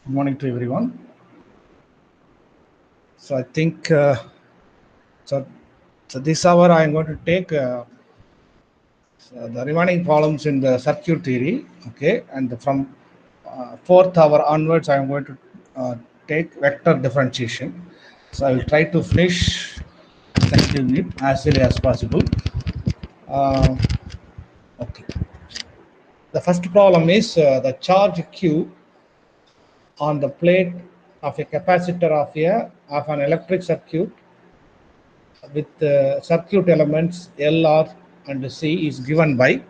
Good morning to everyone. So I think so. So this hour I am going to take the remaining problems in the circuit theory. Okay, and from fourth hour onwards, I am going to take vector differentiation. So I will try to finish that unit as early as possible. Uh, okay. The first problem is the charge Q on the plate of a capacitor of an electric circuit with circuit elements L, R, and C is given by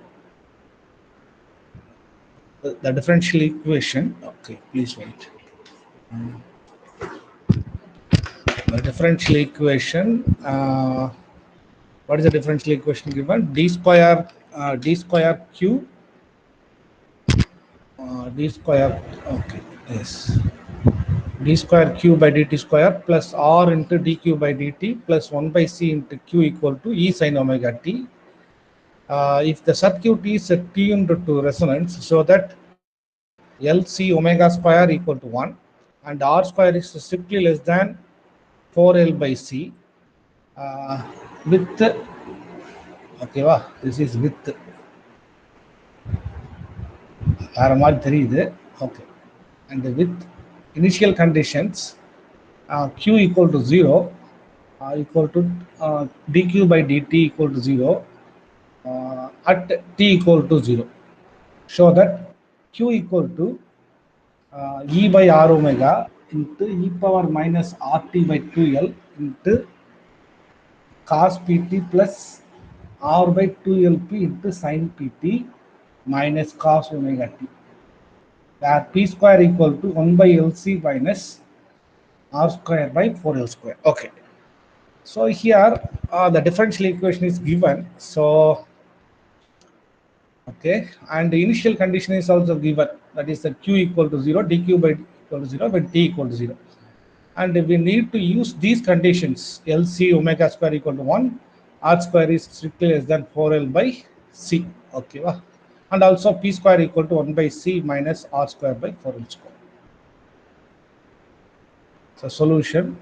the differential equation. Okay, please wait. The differential equation. What is the differential equation given? D square Q D square. Okay, yes. D square Q by dt square plus R into dq by dt plus 1 by C into Q equal to E sin omega t. If the circuit is tuned to resonance so that LC omega square equal to 1 and R square is strictly less than 4L by C with, okay, wow, this is with okay, and with initial conditions Q equal to 0 equal to dq by dt equal to 0 at t equal to 0. Show that Q equal to E by R omega into e power minus RT by 2L into cos pt plus R by 2LP into sin pt minus cos omega t, where p square equal to 1 by LC minus R square by 4L square. Okay. So here the differential equation is given. So okay, and the initial condition is also given, that is the q equal to 0, dq by equal to 0 when t equal to 0, and we need to use these conditions. LC omega square equal to 1, R square is strictly less than 4L by C. Okay, and also p square equal to 1 by C minus R square by 4L square. So solution.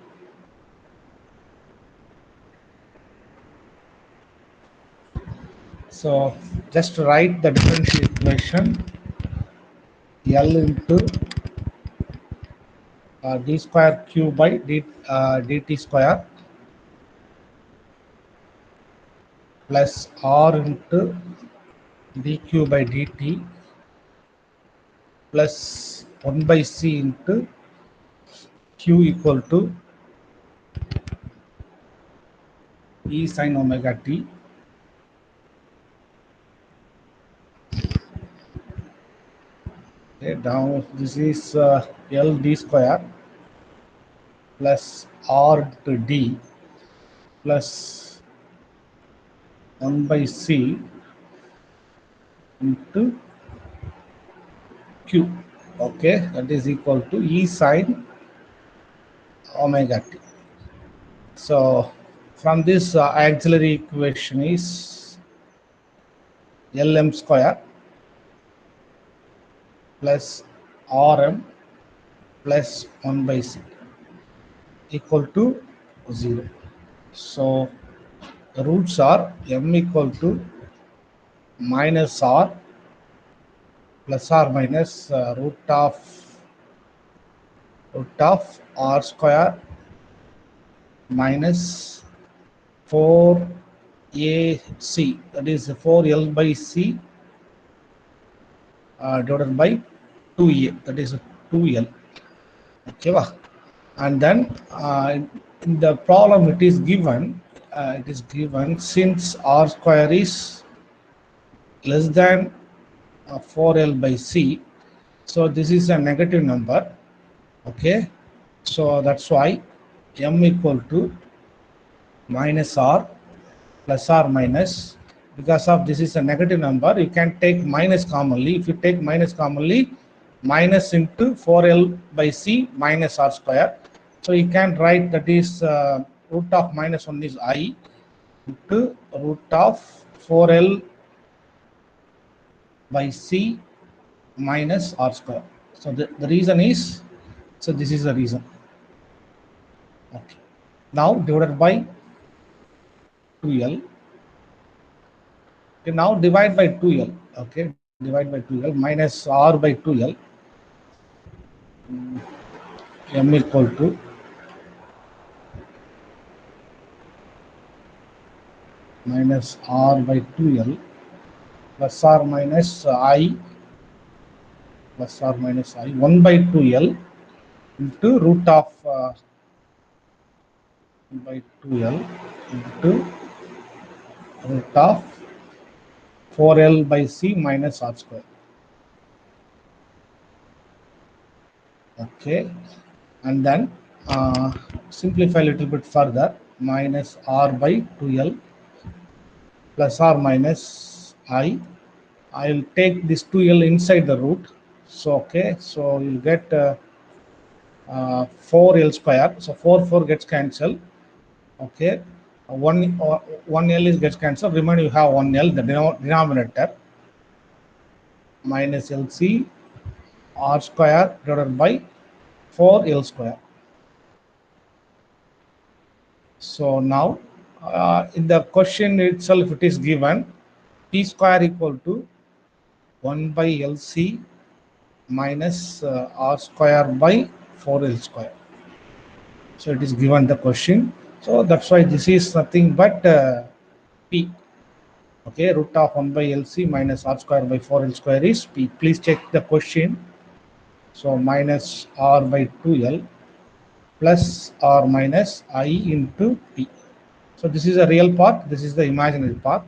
So just write the differential equation. L into d square q by dt square plus R into dq by dt plus 1 by C into q equal to E sin omega t. Okay, now this is L d square plus R to d plus 1 by C into q. Okay, that is equal to E sin omega t. So from this auxiliary equation is Lm square plus Rm plus 1 by C equal to 0. So the roots are m equal to minus R plus or minus root of R square minus 4AC, that is 4L by C divided by 2A, that is 2L. Okay, and then in the problem it is given since R square is less than 4L by C, so this is a negative number. Okay, so that's why m equal to minus R plus or minus, because of this is a negative number, you can take minus commonly. If you take minus commonly, minus into 4L by C minus R square, so you can write that is root of minus 1 is I into root of 4L by C minus R square. So the reason is So this is the reason. Okay. Now divided by 2L. Okay, now divide by 2L. Okay, divide by 2L minus R by 2L. M equal to minus R by 2L plus or minus I plus or minus I 1 by 2L into root of by 2L into root of 4L by C minus R square. Okay, and then simplify a little bit further, minus R by 2L plus or minus I. I'll take this 2L inside the root. So, okay, so you'll get 4L square. So 4 gets cancelled. Okay, one L is gets cancelled. Remember, you have 1L, the denominator, minus LC R square divided by 4L square. So now in the question itself, it is given P square equal to 1 by LC minus R square by 4L square. So it is given the question. So that's why this is nothing but P. Okay, root of 1 by LC minus R square by 4L square is P. Please check the question. So minus R by 2L plus or minus I into P. So this is a real part, this is the imaginary part.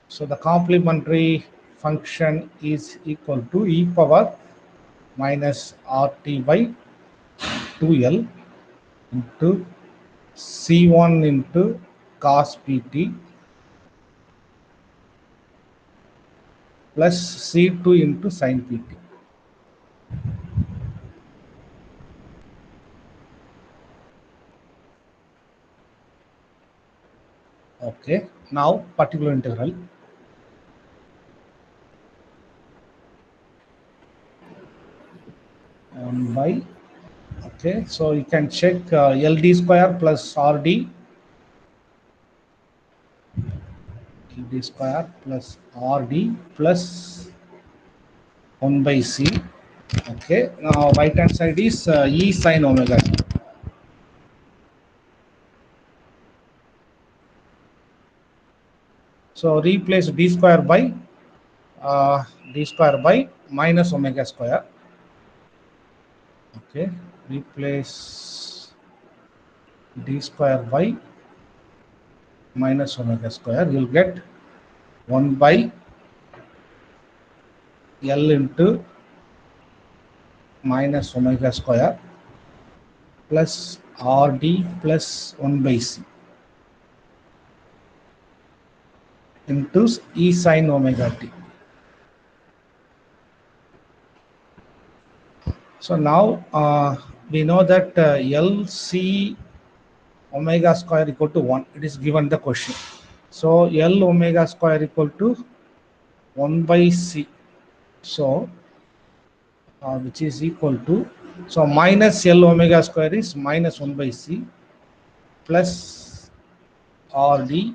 So the complementary function is equal to e power minus RT by 2L into C1 into cos PT plus C2 into sin PT. Okay, now particular integral. By, okay, so you can check LD square plus RD, LD square plus RD plus 1 by C. Okay, now right hand side is E sin omega t. So replace d square by minus omega square. Okay, replace d square by minus omega square. You'll get 1 by L into minus omega square plus RD plus 1 by C into E sin omega t. So now we know that LC omega square equal to 1. It is given the question. So L omega square equal to 1 by C. So which is equal to, so minus L omega square is minus 1 by C plus RD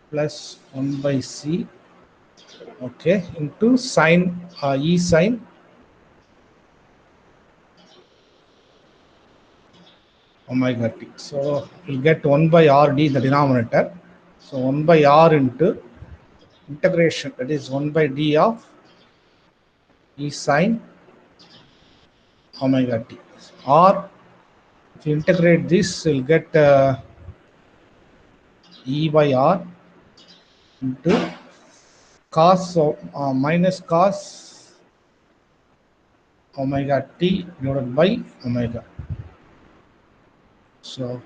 plus 1 by C, okay, into sine E sine omega t. So we'll get 1 by RD the denominator. So 1 by R into integration, that is 1 by D of E sine omega t. Or if you integrate this, you'll get E by R into cos minus cos omega t divided by omega. So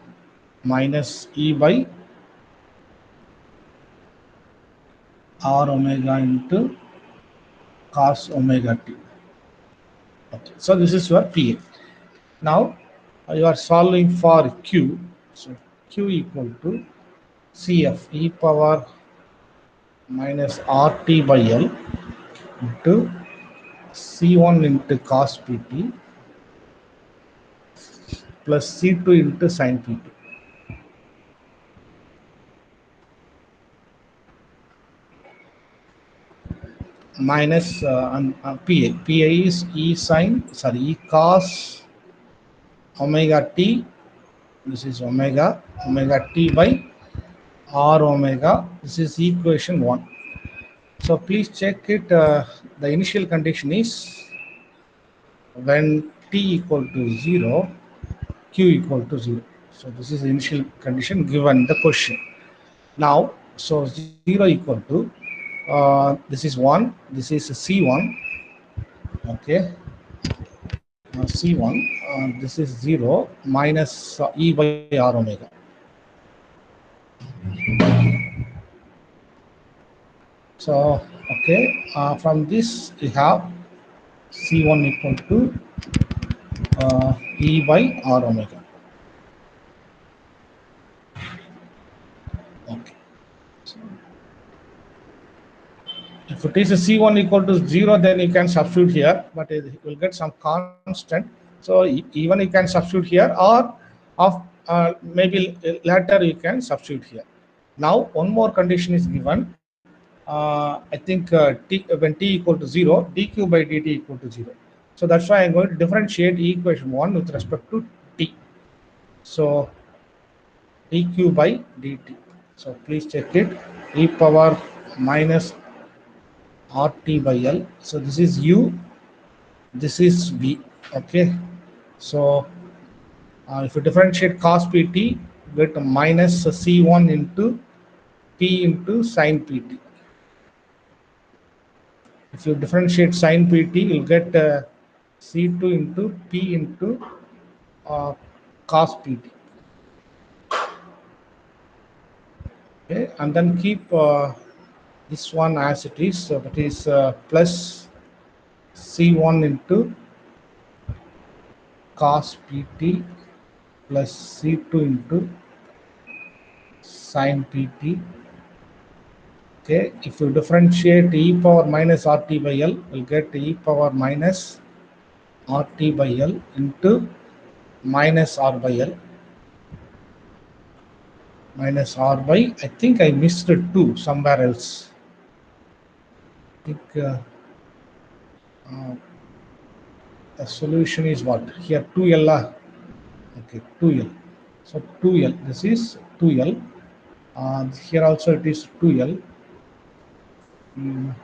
minus E by R omega into cos omega t. Okay. So this is your PA. Now you are solving for Q. So Q equal to CF e power minus RT by L into C1 into cos PT plus C2 into sine PT minus PA. PA is E cos omega t. This is omega t by r omega. This is equation 1. So please check it. The initial condition is when t equal to 0, q equal to 0. So this is the initial condition given the question. Now, so 0 equal to, this is 1, this is C1, okay, C1, this is 0 minus E by R omega. So, okay, from this we have C1 equal to E by R omega. Okay. So, if it is a C1 equal to 0, then you can substitute here, but it will get some constant. So even you can substitute here, or of maybe later you can substitute here. Now one more condition is given. I think when t equal to 0, dq by dt equal to 0. So that's why I'm going to differentiate equation 1 with respect to t. So dq by dt. So please check it. E power minus RT by L. So this is U, this is V. Okay. So if you differentiate cos PT, get minus C1 into P into sin PT. If you differentiate sin PT, you'll get C2 into P into uh, cos PT. Okay, and then keep this one as it is. So that is plus C1 into cos PT plus C2 into sin PT. Okay, if you differentiate e power minus RT by L, we'll get e power minus RT by L into minus R by L minus R by, I think I missed it 2 somewhere else. I think uh, the solution is what? Here 2L. Okay, 2L. So 2L, this is 2L. Here also it is 2L.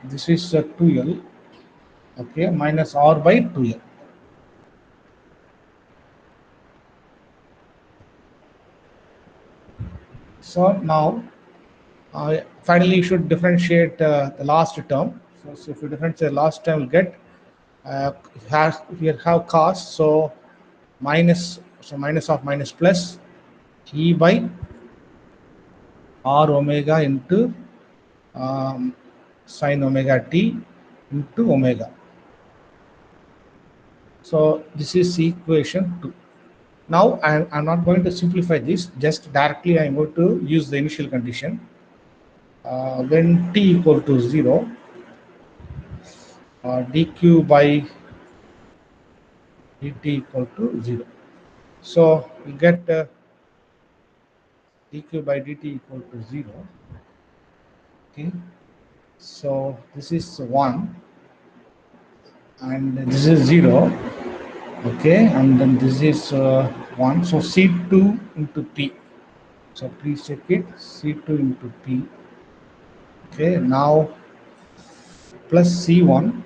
This is 2L. Okay, minus R by 2L. So now finally you should differentiate the last term. So if you differentiate the last term, you'll get here have cos, so minus, so minus of minus plus e by r omega into sine omega t into omega. So this is equation 2. Now I'm not going to simplify this, just directly I'm going to use the initial condition. When t equal to 0, dq by dt equal to 0. So we get dq by dt equal to 0. Okay. So this is 1 and this is 0. Okay. And then this is 1. So C2 into P. So please check it. C2 into P. Okay. Now plus C1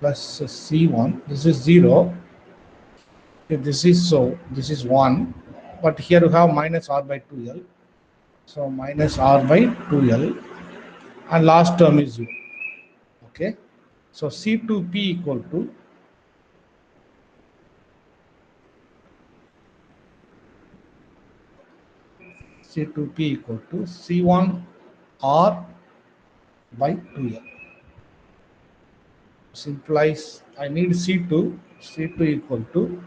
plus C1. This is 0. Okay, this is 1. But here you have minus R by 2L. So minus R by 2L. And last term is 0. Okay. So C2P equal to C2P equal to C1R by 2L. Simplifies, I need C2 equal to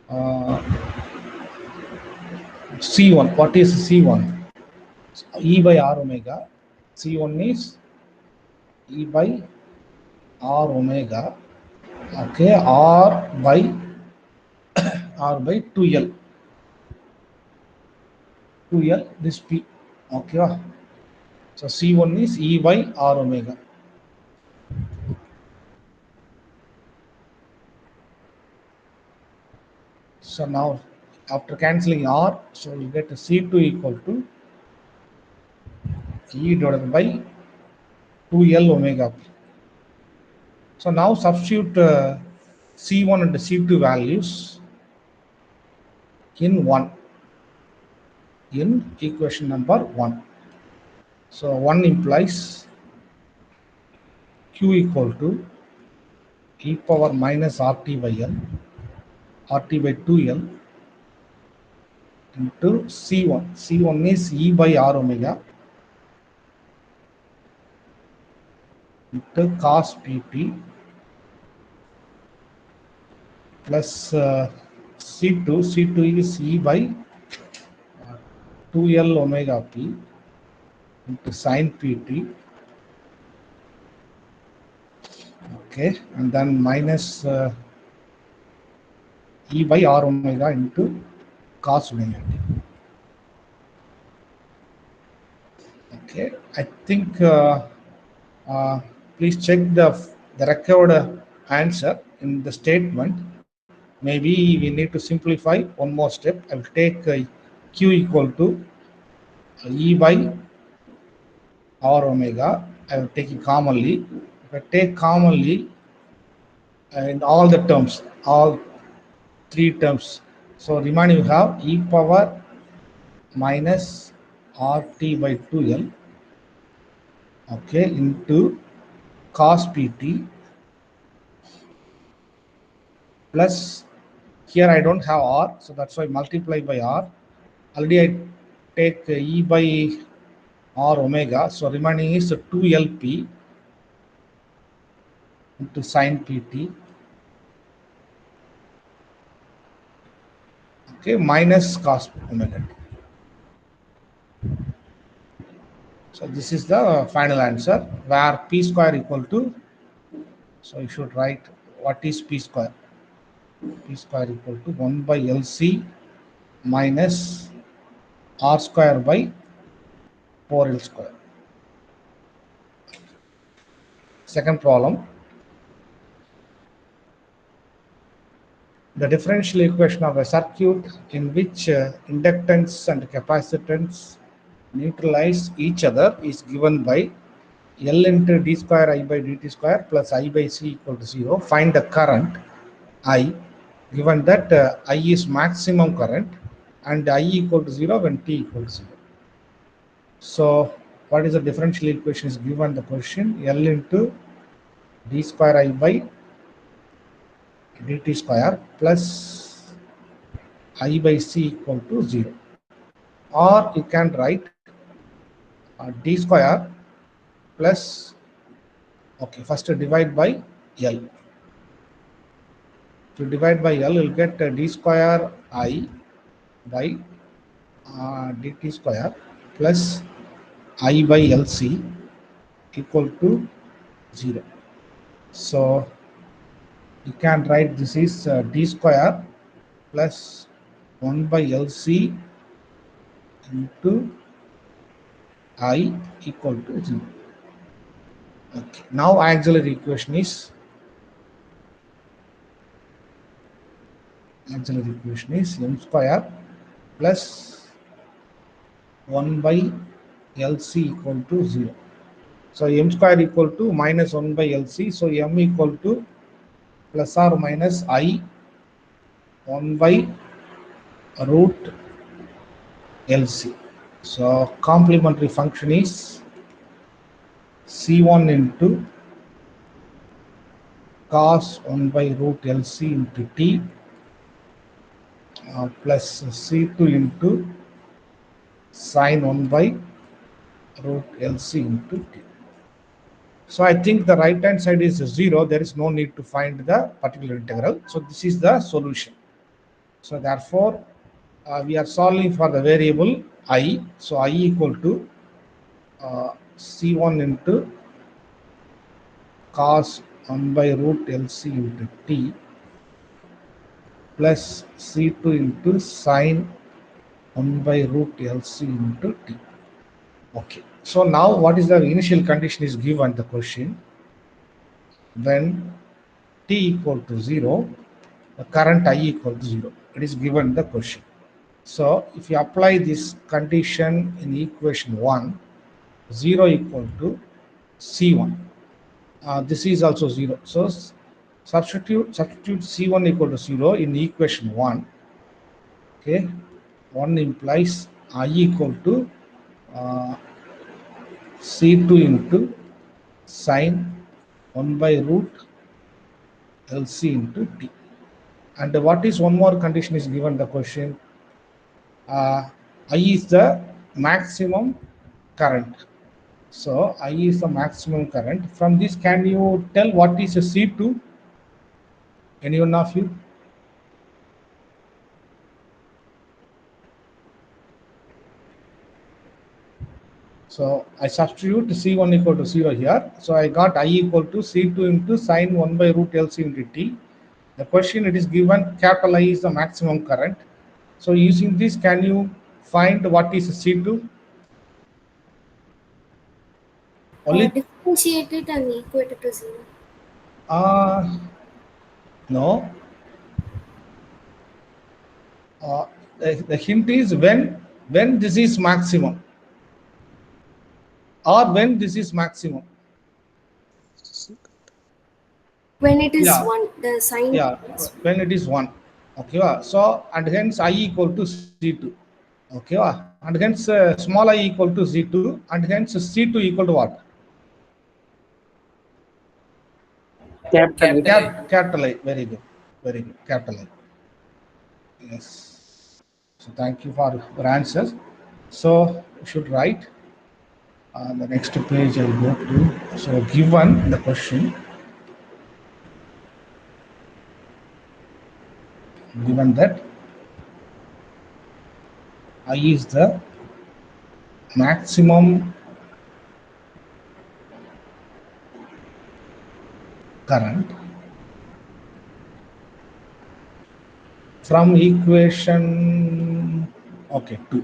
uh, C1. What is C1? E by R omega. C1 is E by R omega Okay, r by 2l, 2l this p. Okay, so C1 is E by R omega. So now after cancelling R, so you get C2 equal to E divided by 2L omega p. So now substitute C1 and C2 values in 1, in equation number 1. So 1 implies Q equal to e power minus RT by L, RT by 2L into C1. C1 is E by R omega into cos pt plus C2. C2 is E by 2L omega p into sin pt. Okay, and then minus E by R omega into cos omega t. Okay, I think uh, please check the required answer in the statement. Maybe we need to simplify one more step. I will take Q equal to E by R omega. I will take it commonly. If I take commonly in all the terms, all three terms, so remaining you have e power minus RT by 2L, okay, into cos pt plus, here I don't have R, so that's why multiply by R. Already I take E by R omega, so remaining is 2LP into sin pt, okay, minus cos omega t. So this is the final answer where p square equal to, so you should write what is p square. P square equal to 1 by LC minus R square by 4L square. Second problem, the differential equation of a circuit in which inductance and capacitance neutralize each other is given by L into d square I by dt square plus I by C equal to 0. Find the current I, given that I is maximum current and I equal to 0 when t equal to 0. So what is the differential equation is given the question? L into d square I by dt square plus I by C equal to 0. Or you can write d square plus, okay, first divide by L. To divide by L, you'll get d square I by dt square plus I by LC equal to 0. So you can write this is d square plus 1 by LC into I equal to 0. Okay. Now auxiliary equation is m square plus 1 by LC equal to 0. So m square equal to minus 1 by LC. So m equal to plus or minus I 1 by root LC. So complementary function is C1 into cos 1 by root LC into T plus C2 into sin 1 by root LC into T. So I think the right hand side is 0. There is no need to find the particular integral. So this is the solution. So therefore, we are solving for the variable I. So I equal to C1 into cos 1 by root LC into t plus C2 into sine 1 by root LC into t. Okay. So now what is the initial condition is given the question when t equal to 0, the current I equal to 0. It is given the question. So if you apply this condition in equation 1, 0 equal to C1. This is also 0. So substitute C1 equal to 0 in equation 1. Okay. 1 implies I equal to uh, C2 into sine 1 by root LC into T. And what is one more condition is given the question? I is the maximum current. So I is the maximum current. From this, can you tell what is a C2? Any one of you? So I substitute C1 equal to 0 here. So I got I equal to C2 into sine 1 by root LC into T. The question it is given capital I is the maximum current. So using this, can you find what is C2? Only Differentiate it and equate it to 0. uh, no. Uh, the hint is when this is maximum or when this is maximum. When it is Yeah, 1, the sign yeah. is When it is 1. Okay. So and hence I equal to C2. Okay. And hence small I equal to Z2 and hence C2 equal to what? Capital A. Capital I. Very good. Very good. Capital I. Yes. So thank you for your answers. So you should write the next page I'll go to. So given the question, given that I is the maximum current from equation, okay, 2.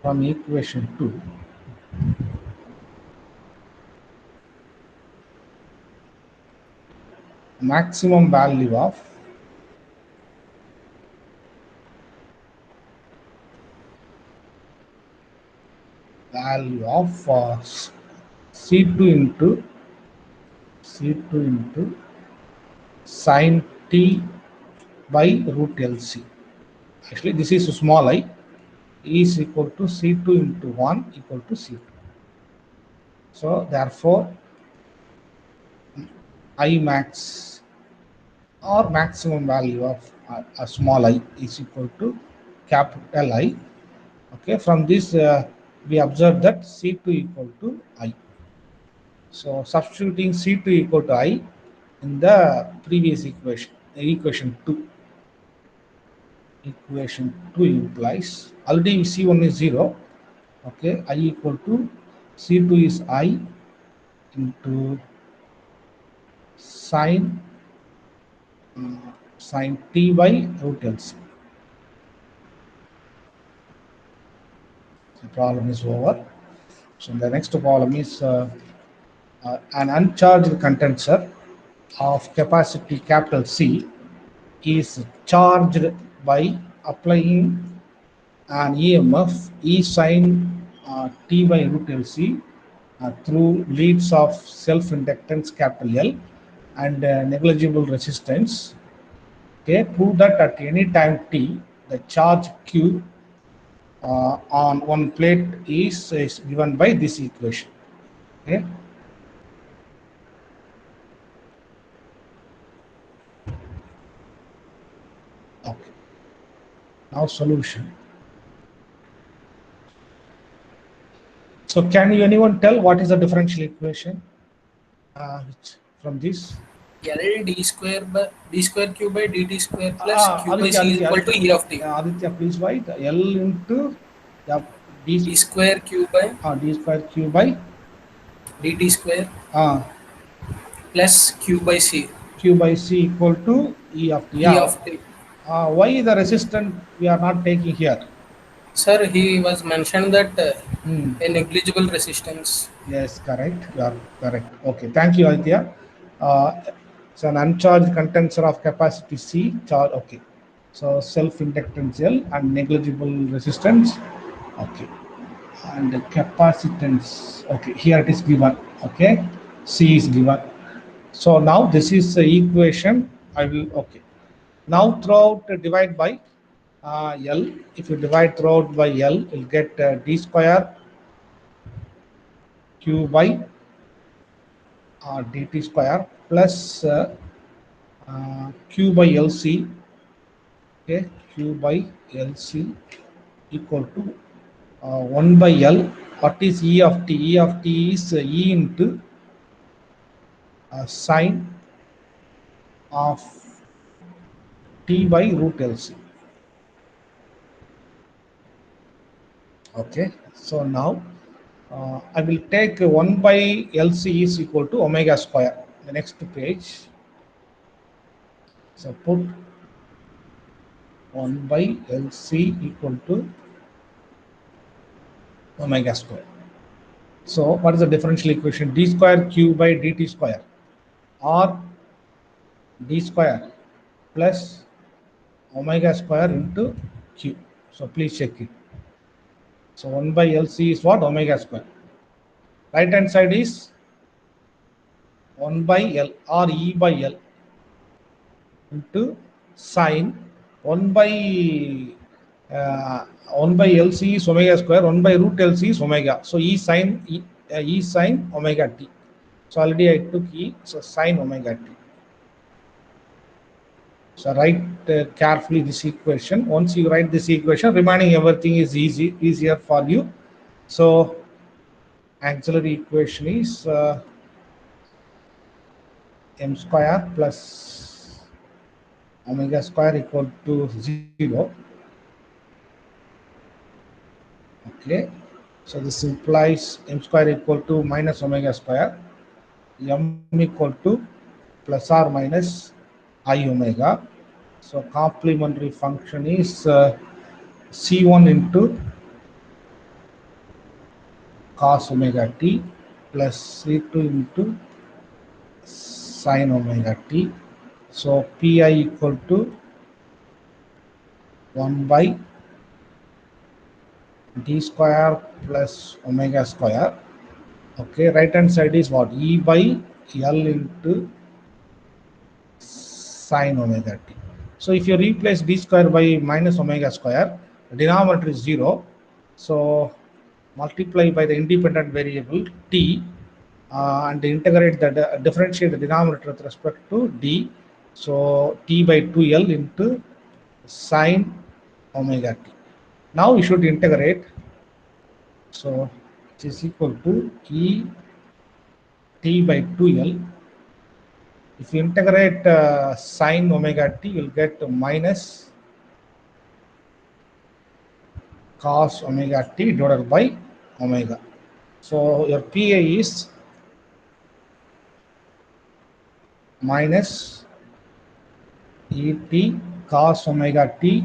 From equation 2, maximum value of C2 into sine t by root LC. Actually, this is small I is equal to C2 into 1 equal to C2. So therefore, I max or maximum value of a small I is equal to capital I. Okay, from this we observe that C2 equal to I. So substituting C2 equal to I in the previous equation, equation 2. Equation 2 implies already C1 is 0. Okay, I equal to C2 is I into sine sine t by root LC. The problem is over. So the next problem is an uncharged condenser of capacity capital C is charged by applying an EMF E sine T by root LC through leads of self-inductance capital L and negligible resistance. Okay, prove that at any time T, the charge Q on one plate is given by this equation. Okay. Okay. Now solution. So can you anyone tell what is the differential equation from this? L d square q by dt square plus q by Aditya, c is Aditya, equal to e of t. Aditya, please write L into the D square q by d square q by dt square uh, plus q by c, Q by C equal to E of T. E Yeah. of t. Why the resistance we are not taking here? Sir, he was mentioned that Hmm. a negligible resistance. Yes, correct. You are correct. Okay, thank you, Aditya. Uh, it's an uncharged condenser of capacity C. Charge. Okay. So self-inductance L and negligible resistance. Okay. And the capacitance. Okay. Here it is given. Okay. C is given. So now this is the equation. I will. Okay. Now throughout divide by L. If you divide throughout by L, you'll get d square q by dt square plus q by LC. Okay, q by LC equal to 1 by L. What is E of t? E of t is E into sine of t by root LC. Okay, so now I will take 1 by LC is equal to omega square. The next page. So put 1 by LC equal to omega square. So what is the differential equation? D square q by dt square or d square plus omega square into q. So please check it. So 1 by LC is what? Omega square. Right hand side is 1 by L or E by L into sine 1 by 1 by LC is omega square, 1 by root LC is omega. So E sine omega t. So already I took E, so sine omega t. So write carefully this equation. Once you write this equation, remaining everything is easier for you. So auxiliary equation is m square plus omega square equal to 0. Okay, so this implies m square equal to minus omega square, m equal to plus or minus I omega. So complementary function is C1 into cos omega t plus C2 into sin omega t. So Pi equal to 1 by d square plus omega square. Okay, right hand side is what? E by L into sine omega t. So if you replace d square by minus omega square, the denominator is 0. So multiply by the independent variable t and integrate the differentiate the denominator with respect to d. So t by 2L into sine omega t. Now we should integrate. So it is equal to E t by 2L. If you integrate sine omega t, you'll get minus cos omega t divided by omega. So your PA is minus Et cos omega t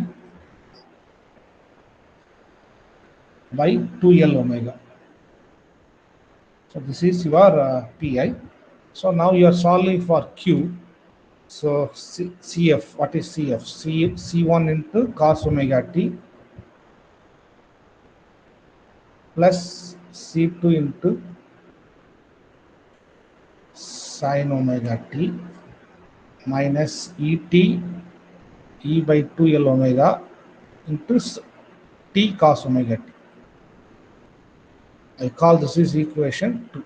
by 2L omega. So this is your Pi. So now you are solving for Q. So CF, what is CF? C1 into cos omega t plus C2 into sin omega t minus Et E by 2L omega into t cos omega t. I call this is equation 2.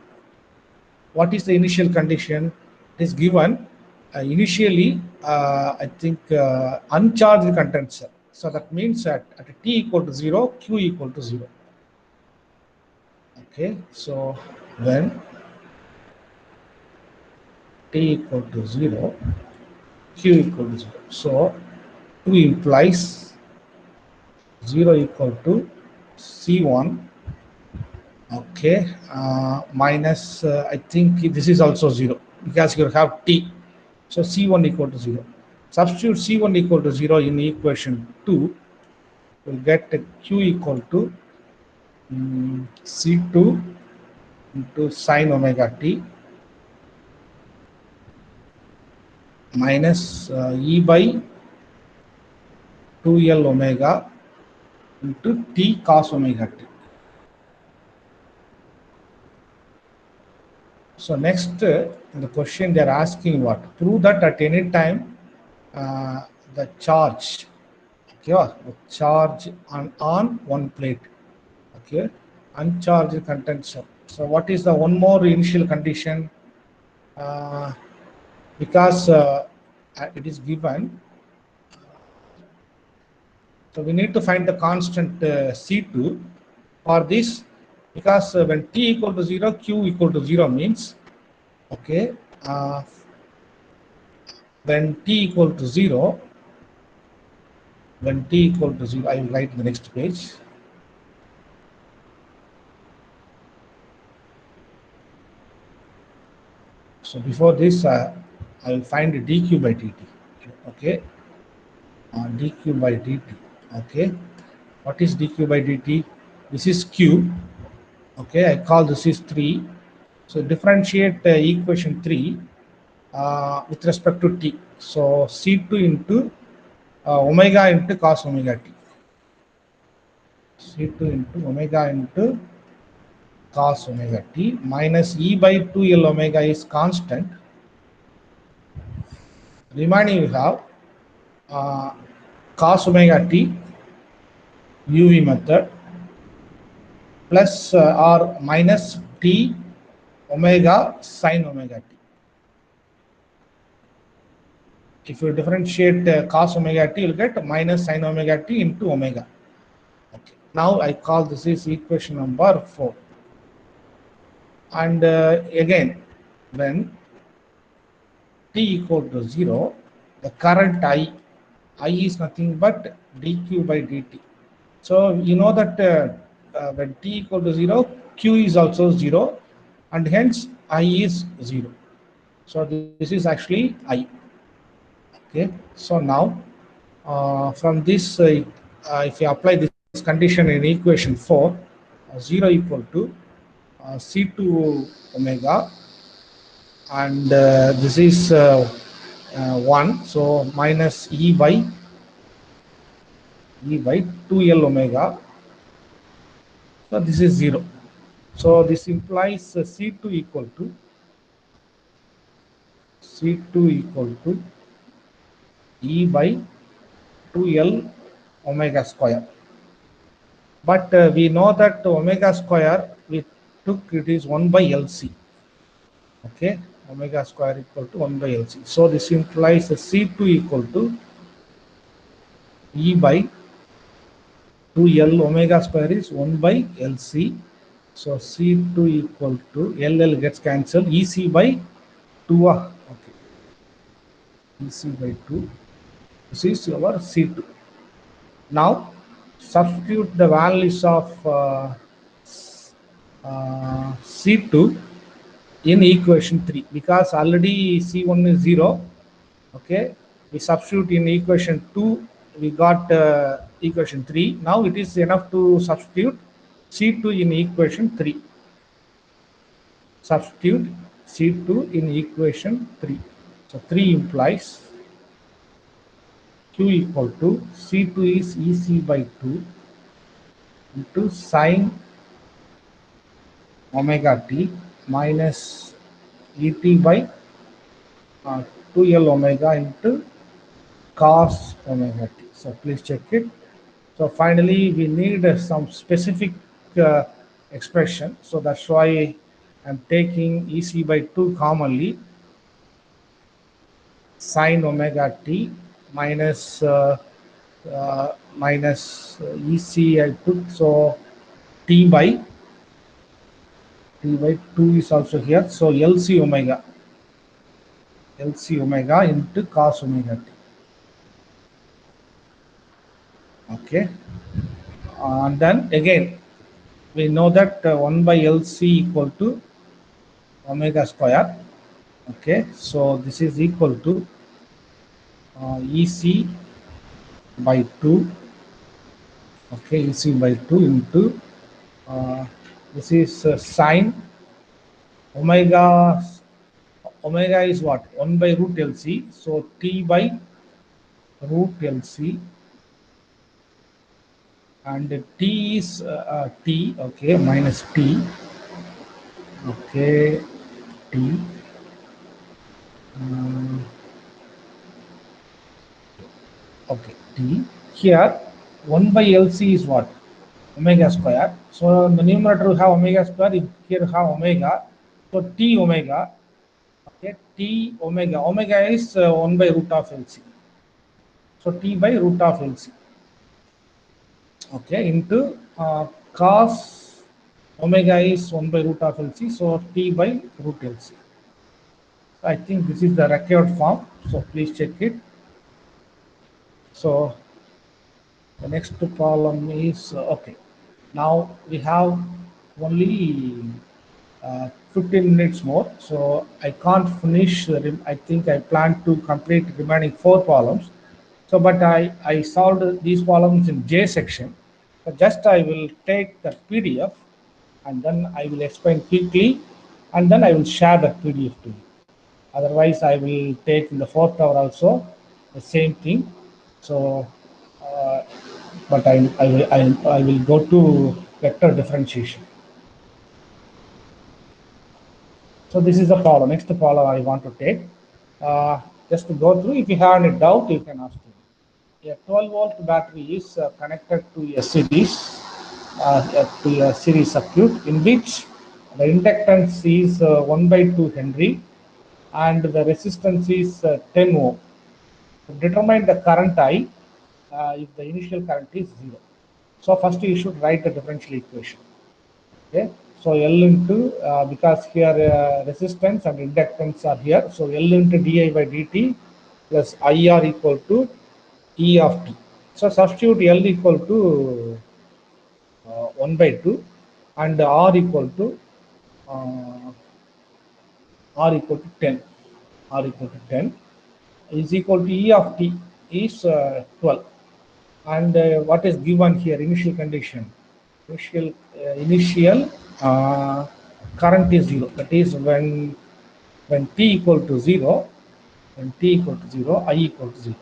What is the initial condition? It is given initially, I think, uncharged condenser. So that means that at t equal to 0, q equal to 0. Okay, so when t equal to 0, q equal to 0. So 2 implies 0 equal to C1 Okay, minus, I think this is also 0 because you have t. So C1 equal to 0. Substitute C1 equal to 0 in equation 2, we'll get Q equal to C2 into sine omega t minus E by 2L omega into t cos omega t. So next, the question they are asking what? Prove that at any time the charge, okay, the charge on one plate, okay, uncharged content cell. So what is the one more initial condition? Because it is given, so we need to find the constant C2 for this, because when t equal to 0, q equal to 0 means, okay, when t equal to 0, when t equal to 0, I will write the next page. So before this, I will find dq by dt, okay, dq by dt, okay. What is dq by dt? This is q, okay, I call this is 3. So differentiate equation 3 with respect to t. So C2 into omega into cos omega t. C2 into omega into cos omega t minus E by 2L omega is constant. Remaining you have cos omega t UV method plus or minus t omega sin omega t. If you differentiate cos omega t, you'll get minus sin omega t into omega. Okay. Now I call this is equation number 4. And again, when t equal to 0, the current I is nothing but dq by dt. So you know that when t equal to 0, q is also 0, and hence I is 0. So this is actually I. Okay. So now from this, if you apply this condition in equation 4, 0 equal to C2 omega, and this is 1, so minus E by 2L omega, so this is 0. So this implies C2 equal to E by 2L omega square. But we know that omega square, we took it is 1 by LC. Okay, omega square equal to 1 by LC. So this implies C2 equal to E by 2L omega square is 1 by LC. So C2 equal to LL gets cancelled. EC by 2. Okay, EC by 2. This is our C2. Now substitute the values of C2 in equation 3, because already C1 is 0. Okay, we substitute in equation 2, we got equation 3. Now it is enough to substitute C2 in equation 3. Substitute C2 in equation 3. So 3 implies Q equal to C2 is EC by 2 into sine omega t minus ET by 2L omega into cos omega t. So please check it. So finally, we need some specific uh, expression. So that's why I'm taking EC by 2 commonly, sine omega t minus EC I took. So t by 2 is also here. So LC omega into cos omega t. Okay, and then again we know that 1 by LC equal to omega square. Okay, so this is equal to EC by 2. Okay, EC by 2 into this is sine omega. Omega is what? 1 by root LC. So T by root LC, and T is T. Okay, minus T. Okay, T. um, okay, T. Here 1 by LC is what? Omega square. So in the numerator we have omega square, here have omega. So T omega. Okay, T omega. Omega is 1 by root of LC. So T by root of LC. Okay, into cos omega is 1 by root of LC. So T by root LC. So I think this is the required form. So please check it. So the next problem is okay. Now we have only 15 minutes more, so I can't finish. I think I plan to complete remaining 4 problems. So, but I solved these problems in J section. So just I will take the PDF and then I will explain quickly, and then I will share the PDF to you. Otherwise, I will take in the 4th hour also the same thing. So, uh, but I will go to vector differentiation. So this is the problem. Next problem I want to take. Just to go through. If you have any doubt, you can ask me. A 12-volt battery is connected to a series circuit in which the inductance is 1 by 2 Henry and the resistance is 10 ohm. To determine the current I, if the initial current is 0. So first you should write the differential equation. Okay, so L into because here resistance and inductance are here, so L into di by dt plus IR equal to E of t. So substitute L equal to 1 by 2 and uh, R equal to 10. R equal to 10 is equal to E of t is 12. And what is given here? Initial condition. Initial current is 0. That is when t equal to 0, when t equal to 0, I equal to 0.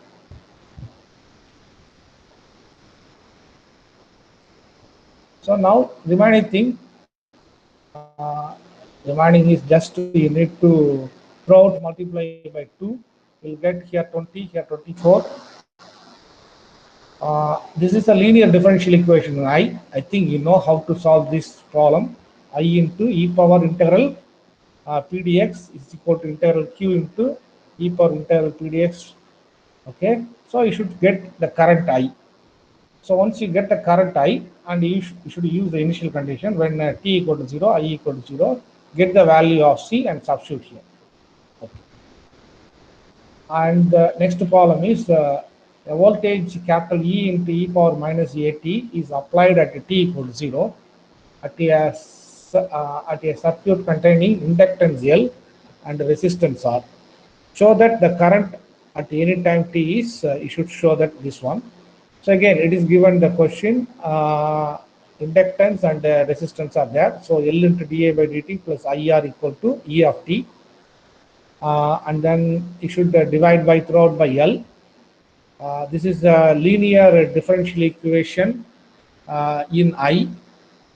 So now remaining thing, remaining is just you need to throw out multiply by 2. You'll get here 20, here 24. This is a linear differential equation. I think you know how to solve this problem. I into e power integral pdx is equal to integral q into e power integral pdx. Okay, so you should get the current I. So once you get the current I, and you should use the initial condition when t equal to 0, I equal to 0, get the value of C and substitute here. Okay. And the next problem is a voltage capital E into e power minus AT is applied at t equal to 0 at a circuit containing inductance L and resistance R. Show that the current at any time t is, you should show that this one. So again, it is given the question, inductance and resistance are there. So L into dA by dt plus IR equal to E of t. And then you should divide by throughout by L. This is a linear differential equation in I.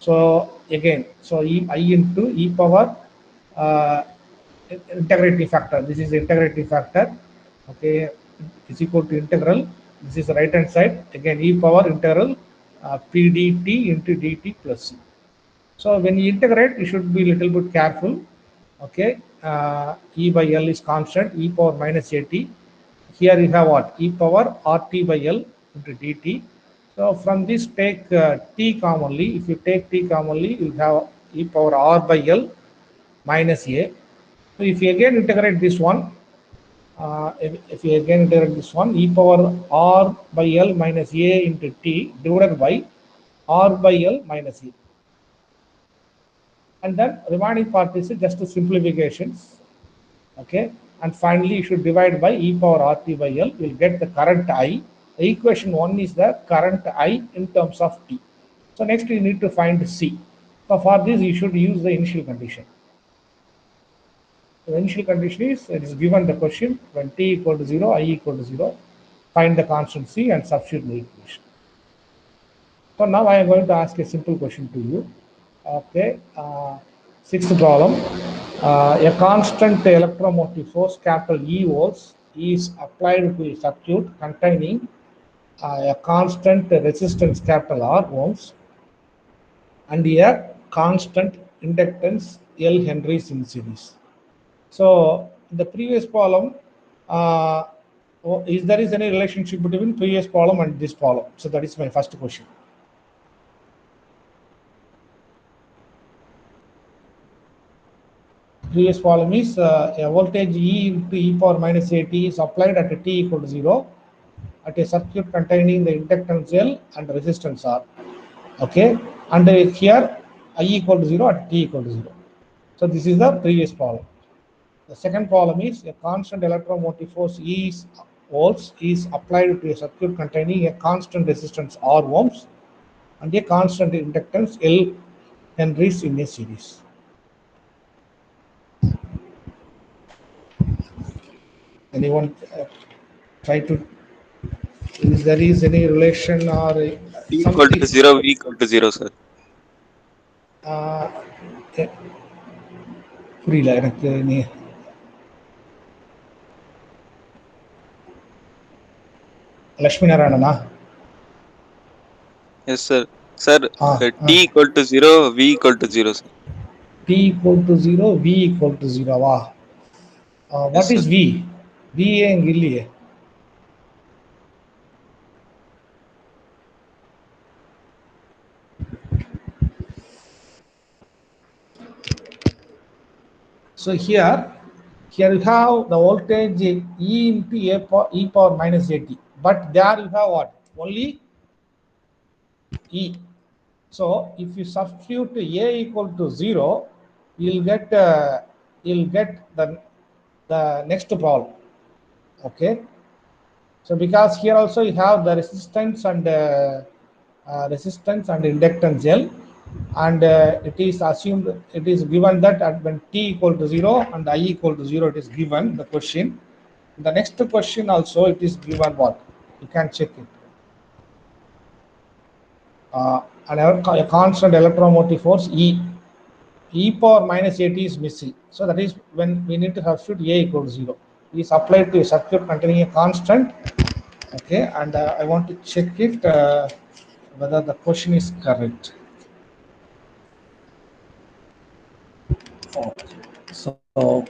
So again, so I into e power integrating factor. This is integrating factor. Okay, is equal to integral. This is the right hand side. Again, e power integral pdt into dt plus c. So when you integrate, you should be a little bit careful. Okay, e by L is constant, e power minus at. Here you have what? E power RT by L into dt. So from this take t commonly. If you take t commonly, you have e power R by L minus a. So if you again integrate this one, if you again integrate this one, e power R by L minus a into t divided by R by L minus a. and then remaining part is just simplifications. Okay, and finally you should divide by e power RT by L. You'll get the current I. The equation 1 is the current I in terms of t. So next you need to find C. So for this you should use the initial condition. The initial condition is, it is given the question when t equal to 0, I equal to 0, find the constant C and substitute the equation. So now I am going to ask a simple question to you. Okay, sixth problem. A constant electromotive force, capital E volts, is applied to a circuit containing a constant resistance, capital R ohms, and a constant inductance L henries in series. So in the previous problem, uh, is there is any relationship between previous problem and this problem? So that is my first question. Previous problem is a voltage E into e power minus at is applied at t equal to 0 at a circuit containing the inductance L and resistance R. Okay, and here I equal to 0 at t equal to 0. So this is the previous problem. The second problem is a constant electromotive force E volts is applied to a circuit containing a constant resistance R ohms and a constant inductance L henries in a series. Anyone try to, if there is any relation or T equal something? to 0, V equal to 0, sir. Uh, புரியல எனக்கு நீ Lakshmi நாராயணனா? Yes, sir. Sir, ah ah T equal to 0, V equal to 0, sir. T equal to 0, V equal to 0 வா? Yes, What sir. is V? V இங்க இல்லையே. So here you have the voltage E into e power minus at, but there you have what? Only E. So if you substitute A equal to 0, you'll get the next problem. Okay. So because here also you have the resistance and inductance L, and it is assumed, it is given that at when t equal to 0 and I equal to 0, it is given the question. The next question also it is given what? You can check it. And a constant electromotive force E power minus at is missing. So that is when we need to substitute A equal to 0. Is applied to a circuit containing a constant. Okay, and I want to check it whether the question is correct. Okay. So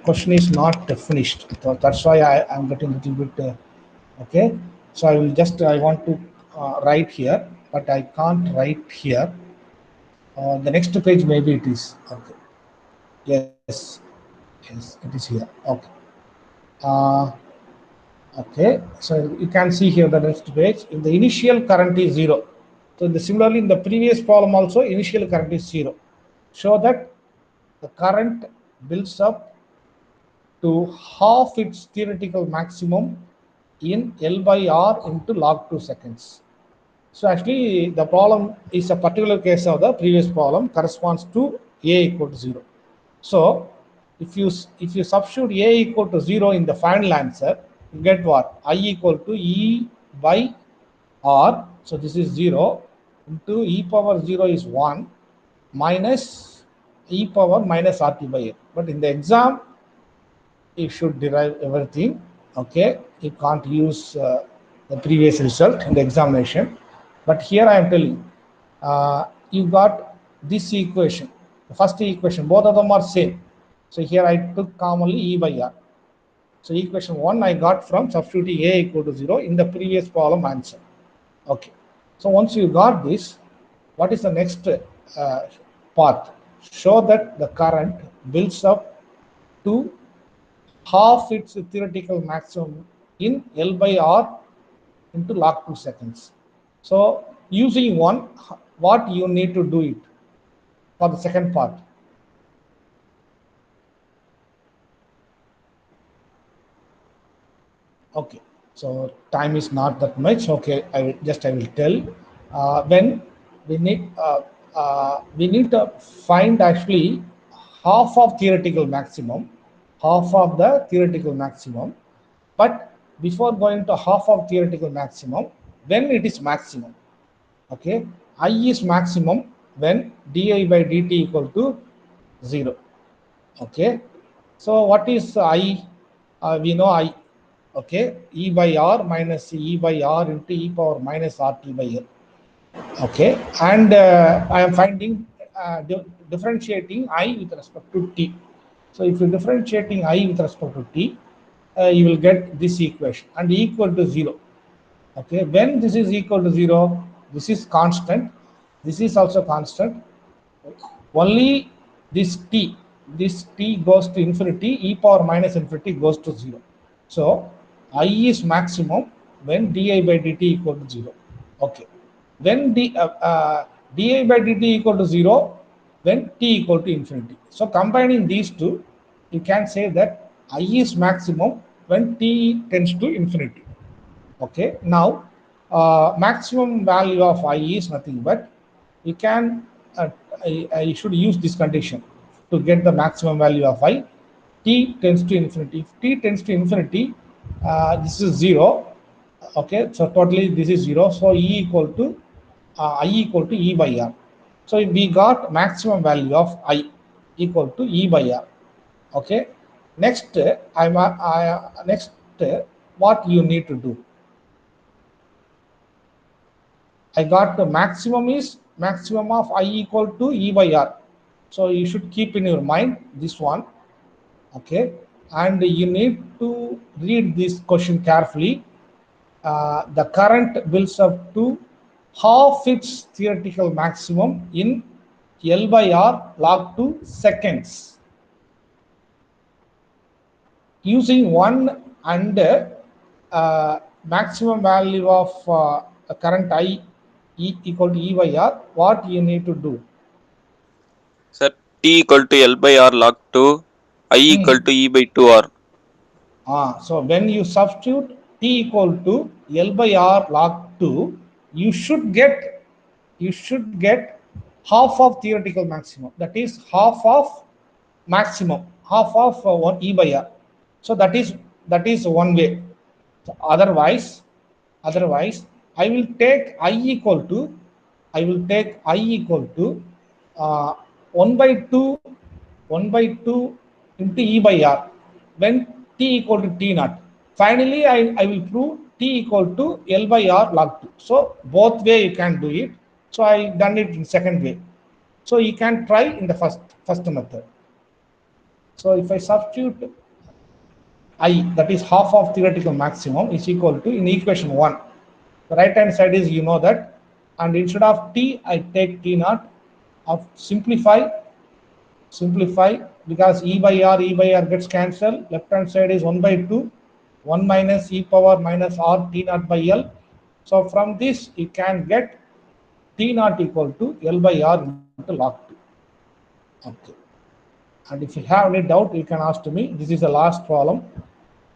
question is not finished. So that's why I am getting a little bit okay. So I will just, I want to write here, but I can't write here. The next page maybe it is okay. Yes, yes, it is here. Okay. Uh, okay. So you can see here the next page. If the initial current is 0, so similarly in the previous problem also initial current is 0. Show that the current builds up to half its theoretical maximum in L by R into log 2 seconds. So actually the problem is a particular case of the previous problem, corresponds to A equal to 0. So if you substitute A equal to 0 in the final answer, you get what? I equal to E by R. So this is 0 into e power 0 is 1 minus e power minus RT by A. But in the exam, you should derive everything. Okay, you can't use the previous result in the examination. But here I am telling you got this equation, the first equation, both of them are same. So here I took commonly E by R. So equation 1 I got from substituting A equal to 0 in the previous problem answer. Okay. So once you got this, what is the next part? Show that the current builds up to half its theoretical maximum in L by R into log 2 seconds. So using one, what you need to do it for the second part? Okay, so time is not that much. Okay, I will tell. When we need we need to find actually half of theoretical maximum, half of the theoretical maximum. But before going to half of theoretical maximum, when it is maximum, okay, I is maximum when di by dt equal to 0. Okay, so what is I? We know I. Okay, e by r minus e by r into e power minus rt by l. Okay, and I am finding differentiating I with respect to t. So if you differentiating I with respect to t, you will get this equation and equal to 0. Okay, when this is equal to 0, this is constant, this is also constant. Only this t goes to infinity, e power minus infinity goes to 0. So I is maximum when di by dt equal to 0. Okay, when di by dt equal to 0, when t equal to infinity. So combining these two, you can say that I is maximum when t tends to infinity. Okay, now maximum value of I is nothing but you can I should use this condition to get the maximum value of I. T tends to infinity. If t tends to infinity, this is 0. Okay, so totally this is 0. So E equal to I equal to E by R. So we got maximum value of I equal to E by R. Okay, next next what you need to do. I got the maximum is maximum of I equal to E by R. So you should keep in your mind this one. Okay, and you need to read this question carefully. The current builds up to half its theoretical maximum in L by R log 2 seconds using one and maximum value of current I equal to E by R. What you need to do? Sir, T equal to L by R log 2, I equal Hmm. to E by 2R. So when you substitute T equal to L by R log 2, you should get you should get half of theoretical maximum. That is half of maximum, half of one E by R. So that is one way. So otherwise, I will take I equal to uh, 1 by 2 1 by 2 into E by R when t equal to t naught. Finally, I will prove t equal to L by R log 2. So both way you can do it. So I done it in second way. So you can try in the first method. So if I substitute I, that is half of theoretical maximum, is equal to in equation 1. The right hand side is you know that, and instead of t I take t naught. Of simplify because e by r gets cancelled. Left hand side is 1 by 2, 1 minus e power minus r t naught by L. So from this you can get t naught equal to L by R into log 2. Okay. And if you have any doubt, you can ask to me. This is the last problem.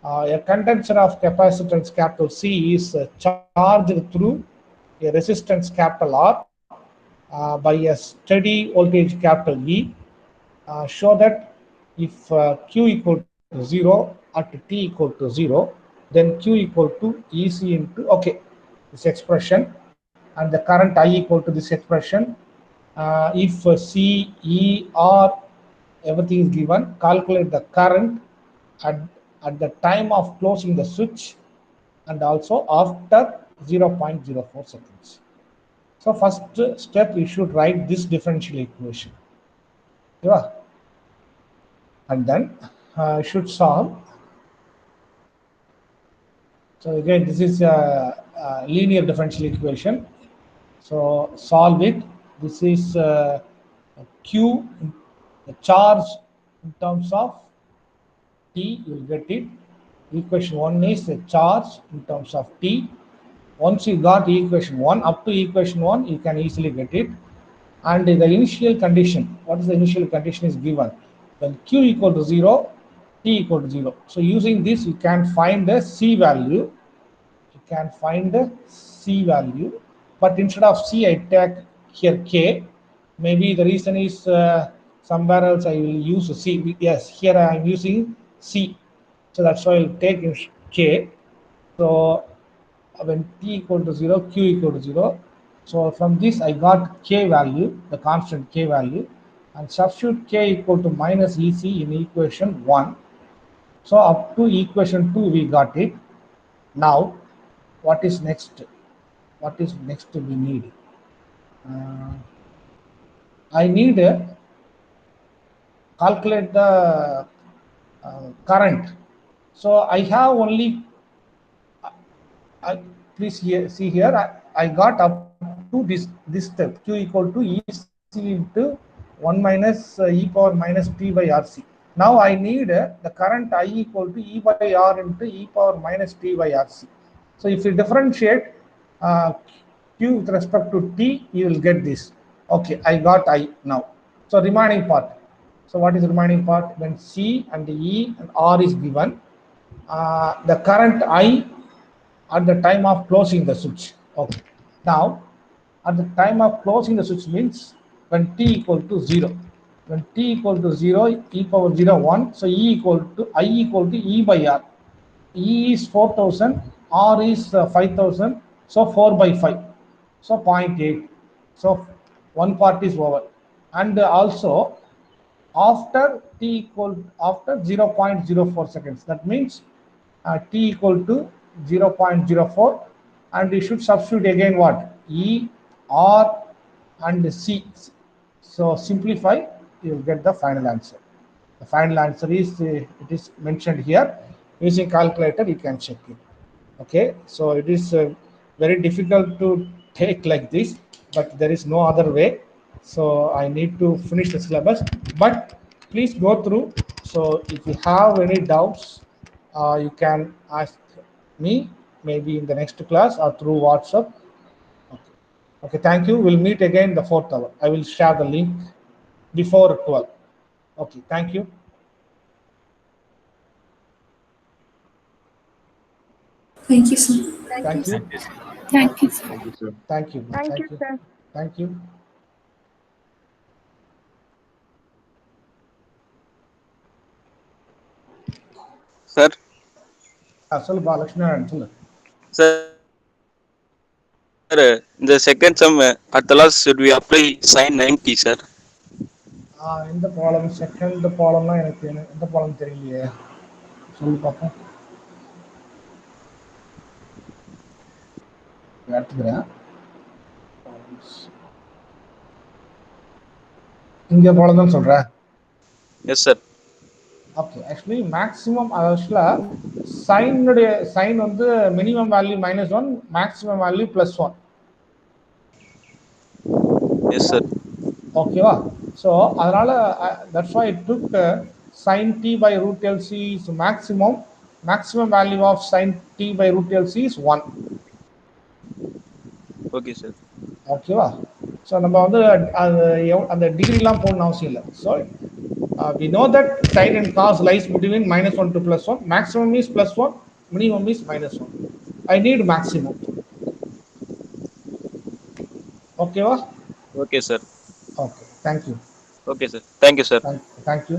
A condenser of capacitance capital C is charged through a resistance capital R by a steady voltage capital E. Show that if Q equal to 0 at T equal to 0, then Q equal to EC into, okay, this expression, and the current I equal to this expression. If C, E, R, everything is given, calculate the current at, at the time of closing the switch and also after 0.04 seconds. So first step, you should write this differential equation. Yeah. And then should solve. So again, this is a linear differential equation. So solve it. This is Q, the charge in terms of T, you will get it. Equation 1 is the charge in terms of T. Once you got equation 1, up to equation 1, you can easily get it. And the initial condition, what is the initial condition is given? When Q equal to 0, t equal to 0. So using this, you can find the c value. You can find the c value, but instead of c, I take here k. Maybe the reason is somewhere else I will use c. Yes, here I am using c, so that's why I'll take k. So when t equal to 0, q equal to 0. So from this I got k value, the constant k value, and substitute k equal to minus ec in equation 1. So up to equation 2 we got it. Now what is next? What is next we need? Uh, I need calculate the current. So I have only I, please see here, I got up to this step, q equal to ec into 1 minus e power minus t by rc. Now I need the current I equal to e by r into e power minus t by rc. So if you differentiate uh, q with respect to t, you will get this. Okay, I got I now. So remaining part. So what is the remaining part? When c and e and r is given, the current I at the time of closing the switch. Okay. Now, at the time of closing the switch means when t equal to 0. When t equal to 0, e power 0, 1. So I equal to e by r. E is 4000, r is 5000. So 4 by 5. So zero point 0.8. So one part is over. And also after t equal after 0.04 seconds, that means t equal to 0.04, and we should substitute again what e r and c. So simplify, you will get the final answer. The final answer is it is mentioned here. Using calculator you can check it. Okay, so it is very difficult to take like this, but there is no other way. So I need to finish the syllabus, but please go through. So if you have any doubts, you can ask me maybe in the next class or through WhatsApp. Okay. Okay, thank you. We'll meet again the 4th hour. I will share the link before 12. Okay, thank you. Thank you, sir. Thank you. Thank you, sir. Thank you, sir. Thank you, sir. Thank you. Thank Thank you, you. sir. Thank you. Sir, சொல்லுப்பா லட்சுமி நாராயணன் சொல்லு. sir, the second sum at the last should we apply sin 90, sir? இந்த problem second ப்ராப்ளம்லாம் எனக்கு எந்த problem தெரியலையே, சொல்லு பார்ப்போம். எடுத்துக்கிறேன். இங்கே ப்ராப்ளம் தான் சொல்கிறேன். Yes, sir. Okay, actually maximum ஆக்சுவலாக சைனுடைய சைன் வந்து minimum value -1, maximum value +1. Yes, sir. ஓகேவா? ஸோ அதனால் that's why it took sin t by root LC is maximum value of sin t by root LC is 1. Okay, sir. ஓகேவா? So நம்ம வந்து அது அந்த டிகிரிலாம் போடணும் அவசியம் இல்லை. So we know that sin and cos lies between -1 to +1. Maximum is +1, minimum is -1. I need maximum. ஓகேவா? Okay, sir. Okay, thank you. Okay, sir. Thank you, sir. Thank you.